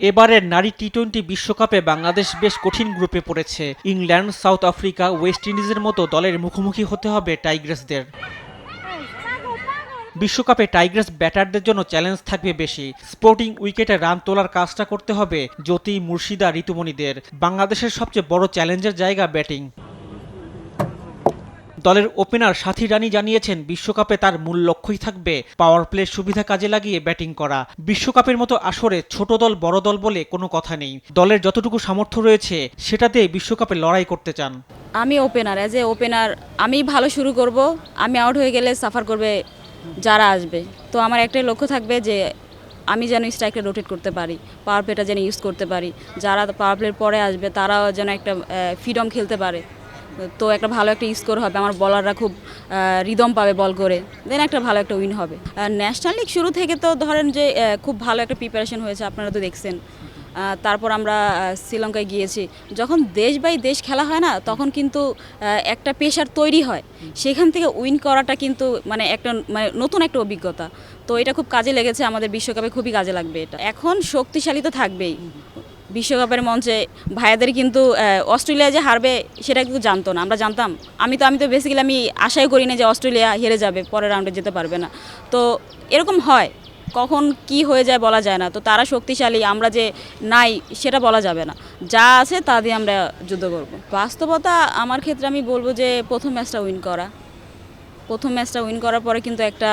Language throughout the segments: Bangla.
এবারের নারী টি-20 বিশ্বকাপে বাংলাদেশ বেশ কঠিন গ্রুপে পড়েছে। ইংল্যান্ড, সাউথ আফ্রিকা, ওয়েস্ট ইন্ডিজের মতো দলের মুখোমুখি হতে হবে টাইগ্রেসদের। বিশ্বকাপে টাইগ্রেস ব্যাটারদের জন্য চ্যালেঞ্জ থাকবে বেশি। স্পোর্টিং উইকেটে রান তোলার কাজটা করতে হবে জ্যোতি, মুর্শিদা, ঋতুমণিদের। বাংলাদেশের সবচেয়ে বড় চ্যালেঞ্জের জায়গা ব্যাটিং। দলের ওপেনার সাথী রানী জানিয়েছেন, বিশ্বকাপে তার মূল লক্ষ্যই থাকবে পাওয়ার প্লের সুবিধা কাজে লাগিয়ে ব্যাটিং করা। বিশ্বকাপের মতো আসরে ছোট দল বড় দল বলে কোনো কথা নেই। দলের যতটুকু সামর্থ্য রয়েছে সেটাতে বিশ্বকাপে লড়াই করতে চান। আমি ওপেনার, অ্যাজ এ ওপেনার আমি ভালো শুরু করব। আমি আউট হয়ে গেলে সাফার করবে যারা আসবে। তো আমার একটাই লক্ষ্য থাকবে যে আমি যেন স্ট্রাইকটা রোটেট করতে পারি, পাওয়ার প্লেটা যেন ইউজ করতে পারি। যারা পাওয়ার প্লের পরে আসবে তারাও যেন একটা ফ্রিডম খেলতে পারে। তো একটা ভালো একটা স্কোর হবে, আমার বলাররা খুব রিদম পাবে বল করে, দেন একটা ভালো একটা উইন হবে। ন্যাশনাল লিগ শুরু থেকে তো ধরেন যে খুব ভালো একটা প্রিপারেশন হয়েছে, আপনারা তো দেখছেন। তারপর আমরা শ্রীলঙ্কায় গিয়েছি। যখন দেশ বাই দেশ খেলা হয় না, তখন কিন্তু একটা প্রেশার তৈরি হয়। সেখান থেকে উইন করাটা কিন্তু একটা নতুন একটা অভিজ্ঞতা। তো এটা খুব কাজে লেগেছে, আমাদের বিশ্বকাপে খুবই কাজে লাগবে। এটা এখন শক্তিশালী তো থাকবেই। বিশ্বকাপের মঞ্চে ভাইয়াদের কিন্তু অস্ট্রেলিয়া যে হারবে সেটা কিন্তু জানতো না, আমরা জানতাম। আমি তো বেসিক্যালি আমি আশাই করি না যে অস্ট্রেলিয়া হেরে যাবে, পরের রাউন্ডে যেতে পারবে না। তো এরকম হয়, কখন কি হয়ে যায় বলা যায় না। তো তারা শক্তিশালী, আমরা যে নাই সেটা বলা যাবে না। যা আছে তা দিয়ে আমরা যুদ্ধ করব। বাস্তবতা আমার ক্ষেত্রে আমি বলবো যে প্রথম ম্যাচটা উইন করার পরে কিন্তু একটা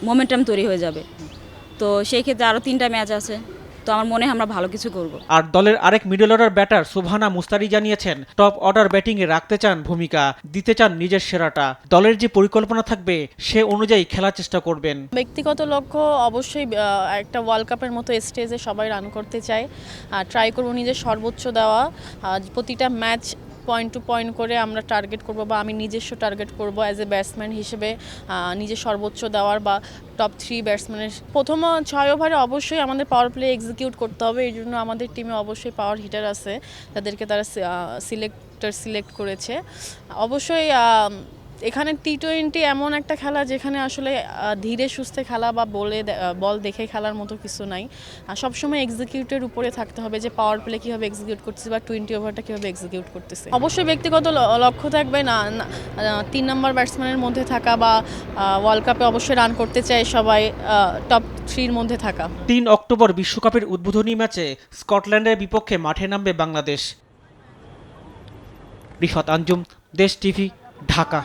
মোমেন্টাম তৈরি হয়ে যাবে। তো সেই ক্ষেত্রে আরও 3টা ম্যাচ আছে। তো আমার মনে হয় আমরা ভালো কিছু করব। আর দলের আরেক মিডল অর্ডার ব্যাটার সুবহানা মুস্তারি জানিয়েছেন, টপ অর্ডার ব্যাটিংয়ে রাখতে চান ভূমিকা, দিতে চান নিজের সেরাটা। দলের যে পরিকল্পনা থাকবে সে অনুযায়ী খেলার চেষ্টা করবেন। ব্যক্তিগত লক্ষ্য অবশ্যই একটা ওয়ার্ল্ড কাপের মতো স্টেজে সবাই রান করতে চায়। ট্রাই করব নিজের সর্বোচ্চ দেওয়া। প্রতিটা ম্যাচ পয়েন্ট টু পয়েন্ট করে আমরা টার্গেট করব, বা আমি নিজস্ব টার্গেট করব অ্যাজ এ ব্যাটসম্যান হিসেবে, নিজের সর্বোচ্চ দেওয়ার বা টপ 3 ব্যাটসম্যানের। প্রথম 6 ওভারে অবশ্যই আমাদের পাওয়ার প্লে এক্সিকিউট করতে হবে। এই জন্য আমাদের টিমে অবশ্যই পাওয়ার হিটার আছে, তাদেরকে তারা সিলেক্ট করেছে। অবশ্যই এখানে টি-20 এমন একটা খেলা যেখানে আসলে ধীরে সুস্থে খেলা বা বল দেখে খেলার মতো কিছু নাই। সবসময় এক্সিকিউটের উপরে থাকতে হবে যে পাওয়ার প্লে কীভাবে এক্সিকিউট করতেছে বা 20 ওভারটা কীভাবে এক্সিকিউট করতেছে। অবশ্যই ব্যক্তিগত লক্ষ্য থাকবে না 3 নম্বর ব্যাটসম্যানের মধ্যে থাকা, বা ওয়ার্ল্ড কাপে অবশ্যই রান করতে চায় সবাই, টপ 3-র মধ্যে থাকা। 3 অক্টোবর বিশ্বকাপের উদ্বোধনী ম্যাচে স্কটল্যান্ডের বিপক্ষে মাঠে নামবে বাংলাদেশ। রিফাত আঞ্জুম, দেশ টিভি, ঢাকা।